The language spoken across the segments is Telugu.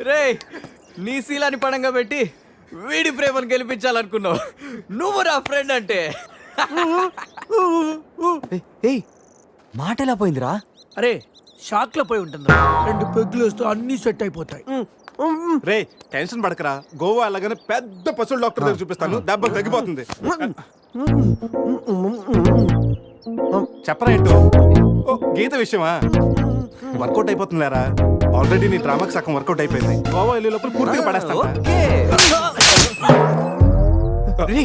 రే నీ శీలాన్ని పడంగా పెట్టి వీడి ప్రేమను గెలిపించాలనుకున్నావు. నువ్వు నా ఫ్రెండ్ అంటే. ఏయ్ మాట ఎలా పోయిందిరా? అరే షాక్ లో పోయి ఉంటుంది. 2 పెగ్గులు వస్తూ అన్ని సెట్ అయిపోతాయి. రే టెన్షన్ పడకరా, గోవా అలాగనే పెద్ద పశువుల డాక్టర్ దగ్గర చూపిస్తాను, దెబ్బ తగ్గిపోతుంది. చెప్పరా ఏంటో? ఓ గీత విషయమా? వర్కౌట్ అయిపోతుందిలేరా, ఆల్రెడీ నీ డ్రామాకి సగం వర్కౌట్ అయిపోయింది. గోవా వెళ్ళే లోపల పూర్తిగా పడేస్తాను. ఓకే.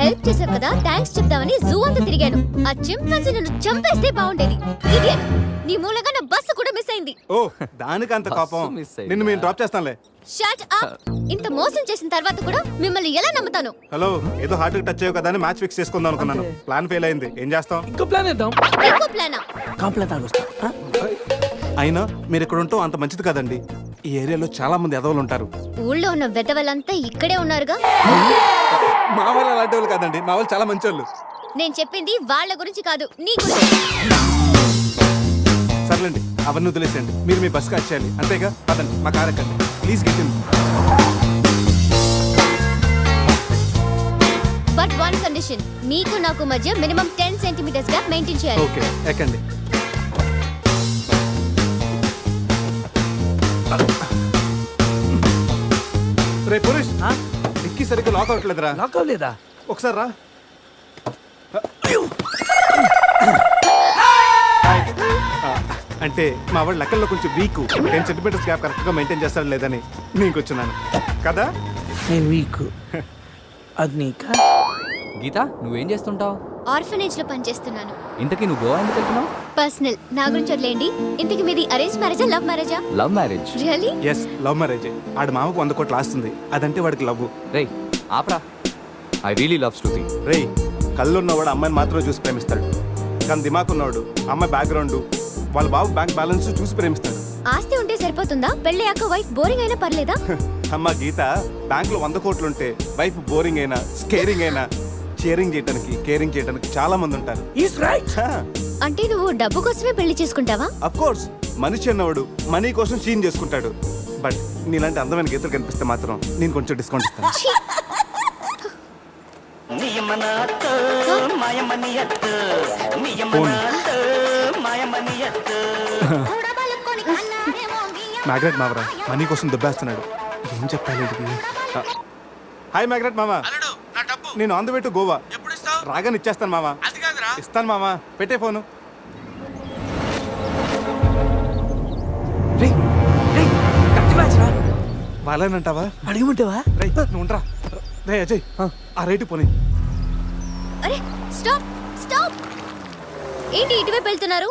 హెల్ప్ చేశావు కదా, థ్యాంక్స్ చెప్తామని జూ అంతా తిరిగాను. ఆ చింపాంజీ నన్ను చంపేస్తే బాగుండేది. ఇడియట్, నీ మూలంగా నా బస్సు కూడా మిస్ అయింది. ఓ దానికి అంత కోపం? బస్సు మిస్ అయిందా? నిన్ను మేము డ్రాప్ చేస్తాంలే. Shut up. ఇంత మోసం చేసిన తర్వాత కూడా మిమ్మల్ని ఎలా నమ్ముతాను? హలో, ఏదో హార్ట్ టచ్ అయ్యో కదా అని మ్యాచ్ ఫిక్స్ చేసుకుందాం అనుకున్నాను. ప్లాన్ ఫెయిల్ అయింది, ఏం చేస్తాం? ఇంకో ప్లాన్ వేద్దాం. ఇంకో ప్లానా? కాంప్లైంట్ తాగొస్తా. అయినా మీరు ఇక్కడ ఉంటాం అంత మంచిది కదండి. ఈ ఏరియాలో చాలా మంది ఎదవలు ఉంటారు. ఊళ్ళో ఉన్న వెధవలంతా ఇక్కడే ఉన్నారుగా. మా వాళ్ళు అలాంటి వాళ్ళు కాదండి, మా వాళ్ళు చాలా మంచి వాళ్ళు. నేను చెప్పింది వాళ్ళ గురించి కాదు, నీ గురించి. సర్లేండి, అవన్నీ వదిలేసేయండి. మీరు మీ బస్కి వచ్చేయాలి అంతేగా. పదండి, మా కార్ ఎక్కండి please. Get in. But one condition, మీకు నాకు మధ్య మినిమం 10 సెంటీమీటర్స్ గ్యాప్ మెయింటైన్ చేయాలి. ఓకే ఎక్కండి. రే పురుష్, డిక్కీ సరిగ్గా లాక్ అవ్వట్లేదురా. లాక్ అవ్వలేదా? ఒకసారి రా. అంటే మా వాడు లెక్కల్లో కొంచెం వీక్, 10 సెంటీమీటర్స్ గ్యాప్ కరెక్ట్గా మెయింటైన్ చేస్తాడు లేదని నీకు వచ్చున్నాను కదా. నేను వీక్. అది నీకా? గీత నువ్వేం చేస్తుంటావు? ఆర్ఫనేజ్ లో పనిచేస్తున్నాను. ఇంతకీ నువ్వు గోవా ఎందుకు వెళ్తున్నావు? పర్సనల్, నా గురించి వదిలేండి. ఇంతకి మీది అరేంజ్ మ్యారేజా, లవ్ మ్యారేజా? Love marriage. Really? Yes, love marriage. ఆడ మామకు 100 కోట్లు ఆస్తుంది, అదంటే వాడికి లవ్. రేయ్ ఆపరా, ఐ రియలీ లవ్ శృతి. రే కళ్ళు ఉన్నవాడు అమ్మాయిని మాత్రమే చూసి ప్రేమిస్తాడు, కానీ దిమాక్ ఉన్నవాడు అమ్మాయి బ్యాక్గ్రౌండ్, వాళ్ళ బాబు బ్యాంక్ బ్యాలెన్స్ చూసి ప్రేమిస్తాడు. ఆస్తి ఉంటే సరిపోతుందా? పెళ్ళయ్యాక వైఫ్ బోరింగ్ అయినా పర్లేదా? అమ్మ గీత, బ్యాంక్ లో 100 కోట్లు ఉంటే వైఫ్ బోరింగ్ అయినా స్కేరింగ్ అయినా షేరింగ్ చేయడానికి కేరింగ్ చేయడానికి చాలా మంది ఉంటారు. Is right. అంటే నువ్వు డబ్బు కోసమే పెళ్లి చేసుకుంటావా? అఫ్ కోర్స్, మనిషి అన్నవాడు మనీ కోసం చీన్ చేసుకుంటాడు. బట్ నీలాంటి అందమైన గీతలు కనిపిస్తే మాత్రం నేను కొంచెం డిస్కౌంట్ ఇస్తాను. ఛీ! మ్యాగ్రెట్ మావరా మనీ కోసం దుబ్బేస్తున్నాడు, ఏం చెప్పాలి వీడికి? హాయ్ మ్యాగ్రెట్ మామ, నేను on the way to Goa. రాగానే ఇచ్చేస్తాను మామ. ఇస్తాను మామ, పెట్టే ఫోను. రేయ్, రేయ్, కత్తి మ్యాచ్ రా. వాళ్ళేనంటావా? అడిగమంటావా? రే నువ్వు ఉండరా. రే అజయ్, ఆ రేటు పోనీ. అరే స్టాప్ స్టాప్! ఏంటి ఇటువైపు వెళ్తున్నారు?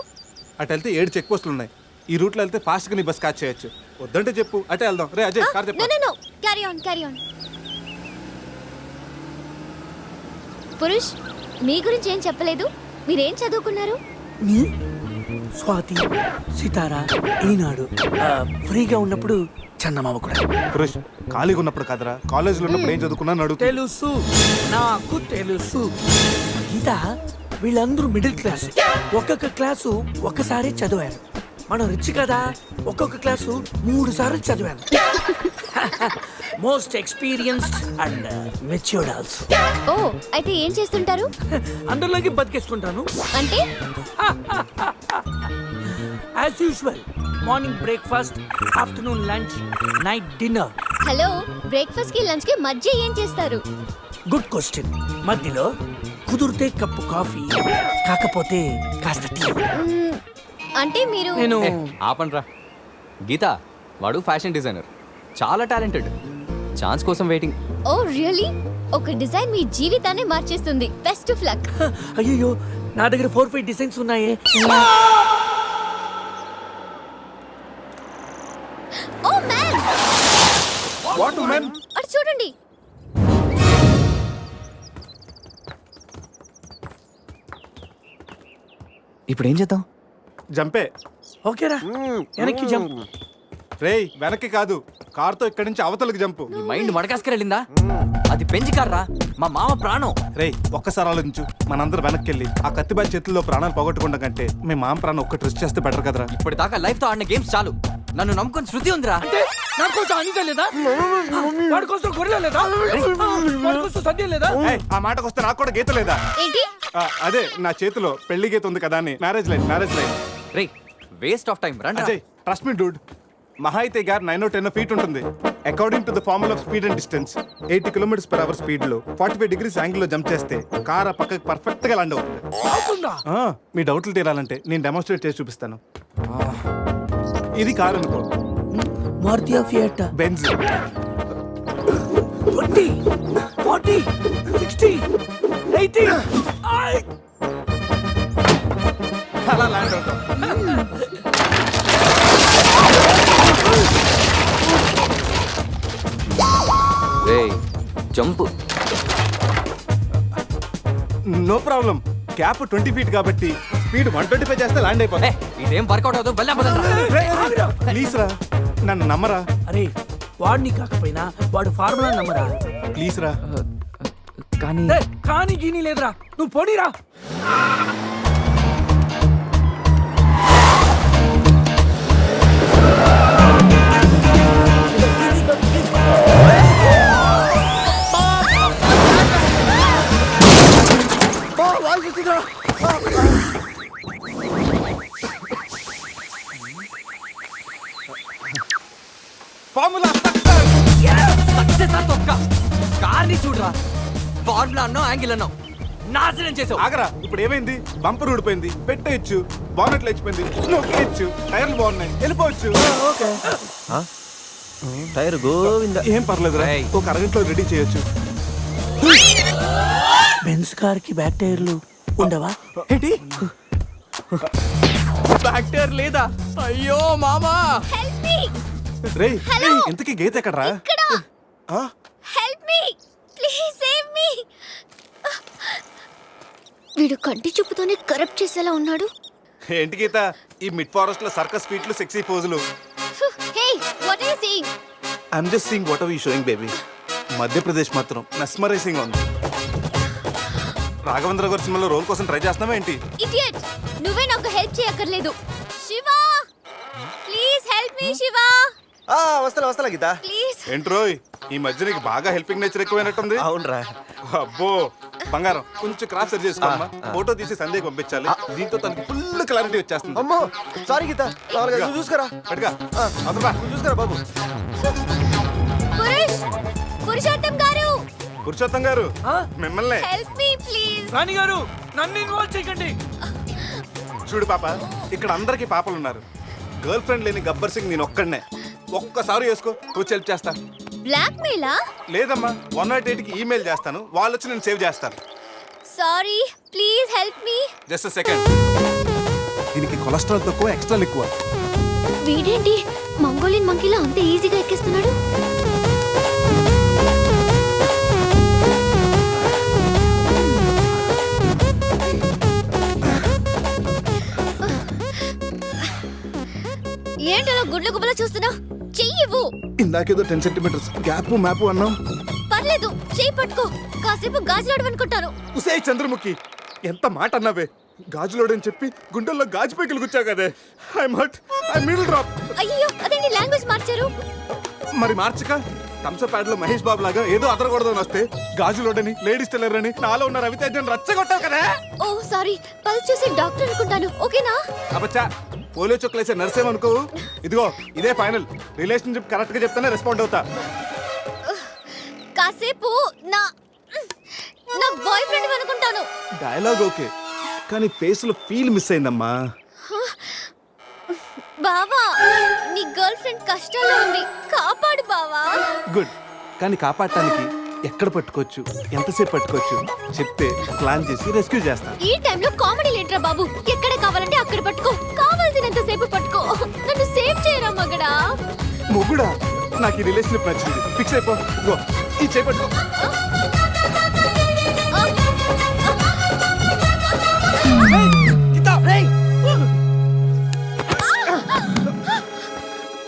అటు వెళ్తే 7 చెక్ పోస్టులు ఉన్నాయి. ఈ రూట్లో వెళ్తే ఫాస్ట్గా నీ బస్ క్యాచ్ చేయొచ్చు. వద్దంటే చెప్పు, అటే వెళ్దాం. రే అజయ్, కార్ నో చెప్పు. No no, carry on carry on. Purush, మీ గురించి ఏం చెప్పలేదు. మీరేం చదువుకున్నారు? నీ స్వాతి, సితారా, ఈనాడు. ఫ్రీగా ఉన్నప్పుడు చందమామ కూడా. పురుష్, ఖాళీగా ఉన్నప్పుడు కదరా, కాలేజీలో ఉన్నప్పుడు ఏం చదువుకున్నా అడుగుతా. తెలుసు, నాకు తెలుసు. గీత, వీళ్ళందరూ మిడిల్ క్లాస్. ఒక్కొక్క క్లాసు ఒక్కసారి చదివారు. మనం రిచ్ కదా, ఒక్కొక్క క్లాసు 3 సార్లు చదివాను. Most experienced and matured also. ఓ, అయితే ఏం చేస్తుంటారు? అందరిలోకి బతికేసుకుంటాను. అంటే as usual, morning breakfast, afternoon lunch, night dinner. Hello, breakfast కి లంచ్ కి మధ్య ఏం చేస్తారు? Good question. మధ్యలో కుదిరితే కప్పు కాఫీ, కాకపోతే కాస్త టీ. మ్మ్, అంటే మీరు నేను ఆపండ్రా. గీత వాడు ఫ్యాషన్ డిజైనర్, చాలా టాలెంటెడ్. ఛాన్స్ కోసం వెయిటింగ్. ఓ రియల్లీ? ఒక డిజైన్ మీ జీవితాన్ని మార్చేస్తుంది. Best of luck. అయ్యో, నా దగ్గర 4-5 డిజైన్స్ ఉన్నాయే. Oh man, what man? అటు చూడండి. ఇప్పుడు ఏం చేద్దాం? జంపే. ఓకేరా, వెనక్కి జంప్. రేయ్ వెనక్కి కాదు, కార్తో ఇక్కడి నుంచి అవతలకి జంపు. నీ మైండ్ మడకాసుకెళ్ళిందా? అది పెంచికారా, మా మామ ప్రాణం. రేయ్ ఒక్కసారి ఆలోచించు, మనందరం వెనక్కి వెళ్ళి ఆ కత్తిబాయి చేతుల్లో ప్రాణాలు పోగొట్టుకుంటాం కంటే మీ మామ ప్రాణం ఒక్కటి రిస్క్ చేస్తే బెటర్ కదరా. ఇప్పటిదాకా లైఫ్ తో ఆడిన గేమ్స్ చాలు. నన్ను నమ్ముకొని శృతి ఉందిరా. అంటే నా కోసం అనిత లేదా? వాడి కోసం గొర్రె లేదా? వాడి కోసం సద్య లేదా? ఏయ్, ఆ మాటకు వస్తే నాకు కూడా గీత లేదా? ఏంటి అదే నా చేతిలో పెళ్లి గీత ఉంది కదా అని. Marriage line. రే వేస్ట్ ఆఫ్ టైం రండి. Ajay trust me dude. మహా అయితే గారు 9 or 10 feet ఉంటుంది. According to the formula of speed and distance 80 km/h speed లో 45 degrees యాంగిల్ లో జంప్ చేస్తే కార్ ఆ పక్కకి పర్ఫెక్ట్ గా ల్యాండ్ అవుతుంది. అవుతుందా? మీ డౌట్లు తీరాలంటే నేను డెమోన్స్ట్రేట్ చేసి చూపిస్తాను. ఇది కార్ అనుకో, మారుతి ఫియట్ బెంజ్. 20 40 60 80 అలా ల్యాండ్ అవుతాం. రే jump. No problem. Gap 20 feet కాబట్టి స్పీడ్ 125 చేస్తే ల్యాండ్ అయిపోతా. ఇదేం వర్కౌట్ అవుతుంది. వెళ్ళా ప్లీజ్ రా, నన్ను నమ్మరా. అరే వాడిని కాకపోయినా వాడు ఫార్ములా నమ్మరా. ప్లీజ్ రా. కానీ కానీ గీని లేదురా, నువ్వు పోనీరా. ఫార్ములా సక్సెస్ తొక్క. కార్ని చూడరా, ఫార్ములా అన్నావు, యాంగిల్ అన్నావు, నాశనం చేసావు. ఆగరా. ఇప్పుడు ఏమైంది? బంపర్ ఊడిపోయింది, పెట్టేయచ్చు. బానెట్ లేచిపోయింది, నొక్కేయచ్చు. టైర్లు బాగున్నాయి, వెళ్ళిపోవచ్చు. టైర్ గోవింద. ఏం పర్లేదురా, ఏయ్. ఒక అరగంటలో రెడీ చేయొచ్చు. బెంజ్ కార్ కి బ్యాక్ టైర్లు ఉండవా? ఏంటి బ్యాక్ టైర్ లేదా? అయ్యో మామా. హెల్ప్ మీ రేయ్, ఇంతకీ గీత ఎక్కడరా? ఇక్కడ ఆ? Help me please save me. వీడు కంటి చూపుతోనే కరప్ట్ చేసేలా ఉన్నాడు. ఏంటి గీత ఈ మిడ్ ఫారెస్ట్ లో సర్కస్ ఫీట్లు, సెక్సీ పోజులు? Hey what are you saying? I'm just seeing what are you showing baby. Madhya Pradesh మాత్రం మెస్మరైజింగ్ ఉంది. రాఘవేంద్ర గారి సినిమాలో రోల్ కోసం ట్రై చేస్తున్నావా ఏంటి? ఇడియట్, నువ్వే నాకు హెల్ప్ చేయక్కర్లేదు. Shiva please help me. Shiva వస్తా గీత. ప్లీజ్. ఏంట్రోయ్, ఈ మధ్య నీకు బాగా హెల్పింగ్ నేచర్ ఎక్కువైనట్టుంది. అవునరా. అబ్బో బంగారం, కొంచెం క్రాస్ సెట్ చేసుకోమ్మా. ఫోటో తీసి సందేహం పంపించాలి. దీంతో తనకి ఫుల్ క్లారిటీ వచ్చేస్తుంది. అమ్మో సారీ గీత, నువ్వు చూసుకురా. అటుగా అదురా. నువ్వు చూసుకురా బాబు. పురుషోత్తం గారు, పురుషోత్తం గారు మిమ్మల్ని. Help me please. రాణి గారు నన్ను ఇన్వాల్వ్ చేయకండి. చూడు పాప, ఇక్కడ అందరికి పాపలు ఉన్నారు. గర్ల్ ఫ్రెండ్ లేని గబ్బర్ సింగ్ నేను ఒక్కడనే. ఒక్కసారి వేసుకో, వచ్చి హెల్ప్ చేస్తా. బ్లాక్ మెయిలా? లేదమ్మా, 108కి ఈమెయిల్ చేస్తాను, వాళ్ళు వచ్చి నేను సేవ్ చేస్తాను. Sorry please help me. Just second. దీనికి కొలెస్ట్రాల్ తక్కువ, ఎక్స్ట్రా ఎక్కువ. వీడేంటి మంగోలియన్ మంకీలా అంత ఈజీగా ఎక్కిస్తున్నాడు? ఏంటో గుడ్ల గుబల చూస్తున్నా? చెయ్యివ్వు. ఇందాకేదో 10 centimeters గ్యాప్ మ్యాప్ అన్నావు. పర్లేదు, చెయ్యి పట్టుకో. కాసేపు గాజులాడు అనుకుంటాను. ఉసే చంద్రముఖి, ఎంత మాట అన్నావే. గాజులోడని చెప్పి గుండెల్లో గాజు పైకలు గుచ్చావు కదే. I'm hurt, I middle drop. అయ్యో అదేంటి లాంగ్వేజ్ మార్చారు? మరి మార్చక థమ్స్అప్ ప్యాడ్ లో మహేష్ బాబు లాగా ఏదో అదరకూడదని వస్తే గాజులోడని, లేడీస్ టైలర్ అని, నాలో ఉన్న రవితేజని రచ్చగొట్టావు కదా. ఓ సారీ, పల్స్ చూసి డాక్టర్ అనుకుంటాను. ఓకేనా? అబ్బచ్చా, పోలియో చుక్కలేసే నర్సేమనుకో. ఇదిగో ఇదే ఫైనల్. రిలేషన్షిప్ కరెక్ట్ గా చెప్తానే రెస్పాండ్ అవుతా. కాసేపు నా నా బాయ్ ఫ్రెండ్ అనుకుంటాను. డైలాగ్ ఓకే, కానీ ఫేస్ లో ఫీల్ మిస్ అయిందమ్మా. బావా, నీ గర్ల్ ఫ్రెండ్ కష్టాల్లో ఉంది, కాపాడు బావా. గుడ్, కానీ కాపాడటానికి ఎక్కడ పట్టుకోవచ్చు, ఎంతసేపు పట్టుకోవచ్చు చెప్తే ప్లాన్ చేసి రెస్క్యూ చేస్తాను. ఈ టైంలో కామెడీ లేటరా బాబు. ఎక్కడ కావాలంటే అక్కడ పట్టుకో, కావాల్సినంత సేపు పట్టుకో. నన్ను సేవ్ చేయరా మగడా. మొగుడా, నాకు ఈ రిలేషన్షిప్ నచ్చింది. ఫిక్స్ అయిపో. ఇదిగో ఈ చేపట్టుకో.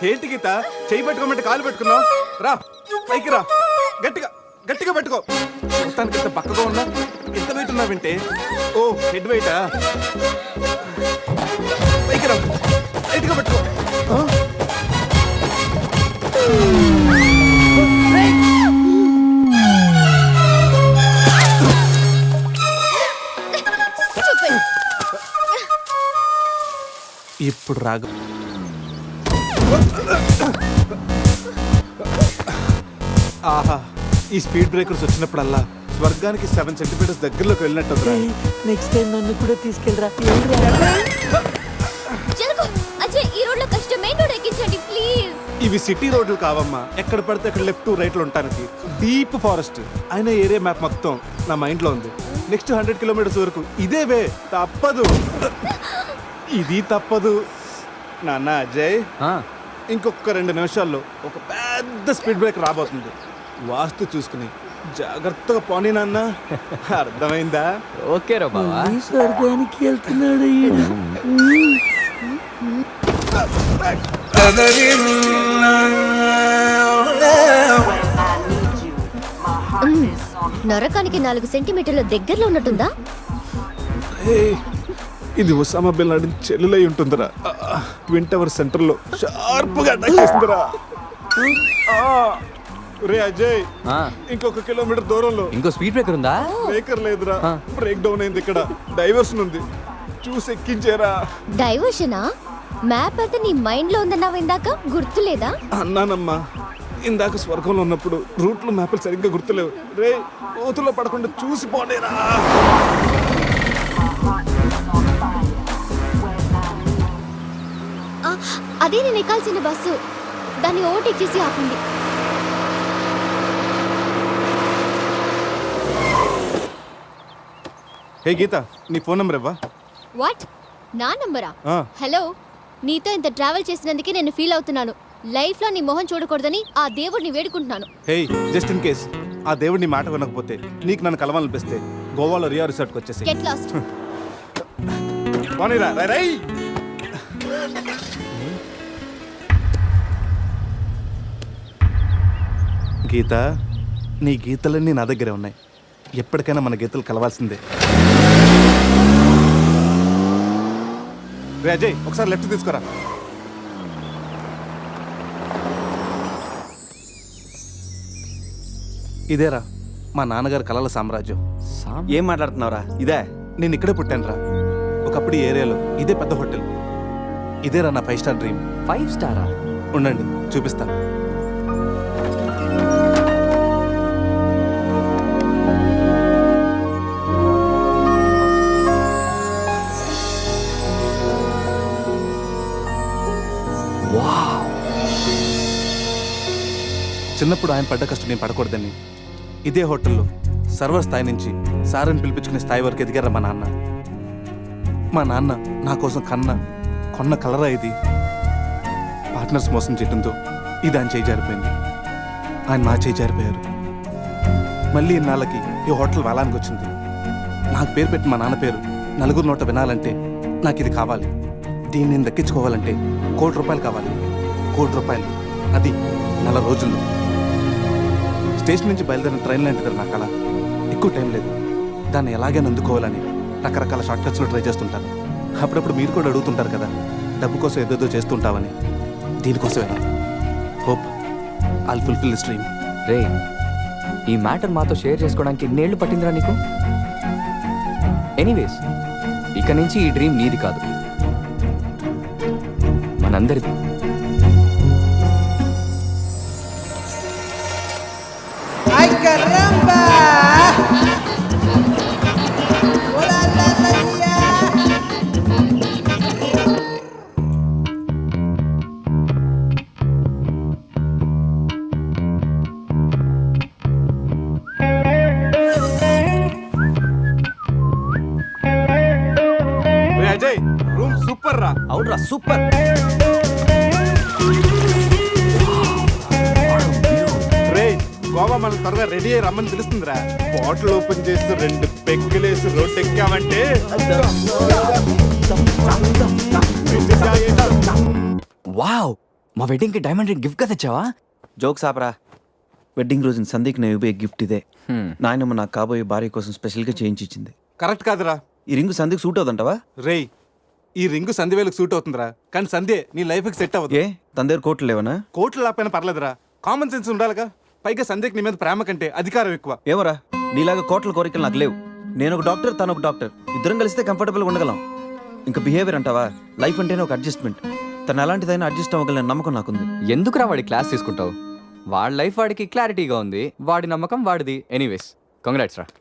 ఏంటి గీత, చేయి పట్టుకోమంటే కాలు పెట్టుకున్నావు? రా పైకి రా, గట్టిగా గట్టిగా పట్టుకో. మొత్తానికి ఎంత పక్కగా ఉన్నా, ఎంత వెయిట్ ఉన్నావంటే. ఓ హెడ్ వెయిటా? పైకి రా, లైట్గా పట్టుకో. రాగ ఆహా ఈ స్పీడ్ బ్రేకర్స్ వచ్చినప్పుడల్లా స్వర్గానికి 7 సెంటీమీటర్స్ దగ్గరలోకి వెళ్ళినట్టు నెక్స్ట్ టైం నన్ను కూడా తీసుకెళ్ళరా జరుగు అజయ్, ఈ రోడ్ లో కష్టం, మెయిన్ రోడ్ ఎక్కించండి ప్లీజ్. ఇవి సిటీ రోడ్లు కావమ్మా, ఎక్కడ పడితే అక్కడ లెఫ్ట్ రైట్లు ఉండటానికి. డీప్ ఫారెస్ట్ అయినా ఏరియా మ్యాప్ మొత్తం నా మైండ్ లో ఉంది. నెక్స్ట్ 100 కిలోమీటర్స్ వరకు ఇదే వే, తప్పదు. ఇది తప్పదు నాన్న అజయ్. ఇంకొక 2 నిమిషాల్లో ఒక పెద్ద స్పీడ్ బ్రేక్ రాబోతుంది. వాస్తు చూసుకుని జాగ్రత్తగా పోనీ నాన్న, అర్థమైందా? ఓకే రా బావా. స్వర్గానికి వెళ్తున్నాడు ఈయన. నరకానికి 4 సెంటీమీటర్ల దగ్గరలో ఉన్నట్టుందా? ఏయ్, ఇది ఒసామా బిన్ లాడెన్ చెల్లులై ఉంటుందిరా. ట్విన్ టవర్ సెంటర్ లో షార్ప్ గా అటాక్ చేస్తుందిరా. రే అజయ్, ఇంకొక కిలోమీటర్ దూరంలో ఇంకో స్పీడ్ బ్రేకర్ ఉందా? బ్రేకర్ లేదురా, బ్రేక్ డౌన్ అయింది. ఇక్కడ డైవర్షన్ ఉంది, చూసి ఎక్కించేరా. డైవర్షనా? మ్యాప్ అయితే నీ మైండ్ లో ఉందన్నావు ఇందాక, గుర్తులేదా? అన్నానమ్మా, ఇందాక స్వర్గంలో ఉన్నప్పుడు రూట్లు మ్యాప్లు సరిగ్గా గుర్తులేవు. రే ఓతులో పడకుండా చూసి పోనేరా. అదే నేను ఎక్కాల్సిన బస్సు, దాన్ని ఓవర్టేక్ చేసి ఆపండి. హే గీత, నీ ఫోన్ నెంబర్ ఇవ్వా? వాట్? నా నంబరా? ఆ. హలో, నీతో ఇంత ట్రావెల్ చేసినందుకే నేను ఫీల్ అవుతున్నాను. లైఫ్ లో నీ మొహం చూడకూడదని ఆ దేవుడిని వేడుకుంటున్నాను. హే, జస్ట్ ఇన్ కేస్ ఆ దేవుడిని మాట వినకపోతే నీకు నన్ను కలవాలనిపిస్తే గోవాలో రియా రిసార్ట్కి వచ్చేసి గెట్ లాస్ట్. పోనీరా, రై రై. గీత, నీ గీతలన్నీ నా దగ్గరే ఉన్నాయి. ఎప్పటికైనా మన గీతలు కలవాల్సిందే. రే అజయ్, ఒకసారి లెఫ్ట్ తీసుకోరా. ఇదేరా మా నాన్నగారి కలల సామ్రాజ్యం. ఏం మాట్లాడుతున్నావురా? ఇదే నేను ఇక్కడే పుట్టాను రా. ఒకప్పుడు ఈ ఏరియాలో ఇదే పెద్ద హోటల్. ఇదేరా నా 5 స్టార్ డ్రీమ్. 5 స్టారా? ఉండండి చూపిస్తా. చిన్నప్పుడు ఆయన పడ్డ కష్టం నేను పడకూడదని ఇదే హోటల్లో సర్వర్ స్థాయి నుంచి సారని పిలిపించుకునే స్థాయి వరకు ఎదిగారా మా నాన్న. మా నాన్న నా కోసం కొన్న కలరా ఇది. పార్ట్నర్స్ మోసం చేయడంతో ఇది ఆయన చేయి జారిపోయింది. ఆయన మా చేయి జారిపోయారు. మళ్ళీ ఇన్నాళ్ళకి ఈ హోటల్ వేలానికి వచ్చింది. నాకు పేరు పెట్టి మా నాన్న పేరు నలుగురు నోట వినాలంటే నాకు ఇది కావాలి. దీన్ని నేను దక్కించుకోవాలంటే ₹1 కోటి కావాలి. ₹1 కోటి, అది 4 రోజుల్లో. స్టేషన్ నుంచి బయలుదేరిన ట్రైన్ లాంటిది నా కళ. ఎక్కువ టైం లేదు, దాన్ని ఎలాగైనా అందుకోవాలని రకరకాల షార్ట్ కట్స్లో ట్రై చేస్తుంటాను. అప్పుడప్పుడు మీరు కూడా అడుగుతుంటారు కదా, డబ్బు కోసం ఏదేదో చేస్తుంటావని. దీనికోసమేనా? Hope I'll fulfil this dream. రే, ఈ మ్యాటర్ మాతో షేర్ చేసుకోవడానికి ఎన్నేళ్ళు పట్టిందిరా నీకు? ఎనీవేస్, ఇక నుంచి ఈ డ్రీమ్ నీది కాదు, మనందరిది. ¡Ay, caramba! ¡Hola, la, la, la! Ajay, room super రా. అవునరా, సూపర్. రే, గోవా మనం త్వరగా రెడీ అయ్యి రమ్మని తెలుస్తుందిరా. బాటిల్ ఓపెన్ చేస్తూ 2 పెగ్గులేసి రోడ్ ఎక్కామంటే వావ్, మా వెడ్డింగ్ కి డైమండ్ రింగ్ గిఫ్ట్ గా తెచ్చావా? జోక్స్ ఆపరా. వెడ్డింగ్ రోజున సందీక్ నేను ఇవ్వే గిఫ్ట్ ఇదే. నాయనమ్మ నాకు కాబోయే భార్య కోసం స్పెషల్గా చేయించిచ్చింది. కరెక్ట్ కాదురా. ఈ రింగ్ సందీక్ సూట్ అవుతుంటావా? రేయ్, ఈ రింగు సంధ్యవేలకు సూట్ అవుతుందిరా, కానీ సంధ్య నీ లైఫ్కి సెట్ అవ్వదు. ఏ తన దగ్గర కోట్లు లేవనా? కోట్లు లేకపోయినా పర్లేదురా, కామన్ సెన్స్ ఉండాలిగా. పైగా సంధ్యకి నీ మీద ప్రేమ కంటే అధికారం ఎక్కువ. ఏమరా, నీలాగా కోట్ల కోరికలు నాకు లేవు. నేను ఒక డాక్టర్, తను ఒక డాక్టర్. ఇద్దరం కలిస్తే కంఫర్టబుల్గా ఉండగలం. ఇంకా బిహేవియర్ అంటావా? లైఫ్ అంటేనే ఒక అడ్జస్ట్మెంట్. తను ఎలాంటిదైనా అడ్జస్ట్ అవ్వగలని నమ్మకం నాకుంది. ఎందుకురా వాడి క్లాస్ తీసుకుంటావు? వాడి లైఫ్ వాడికి క్లారిటీగా ఉంది, వాడి నమ్మకం వాడిది. ఎనీవేస్ కంగ్రాట్స్ రా.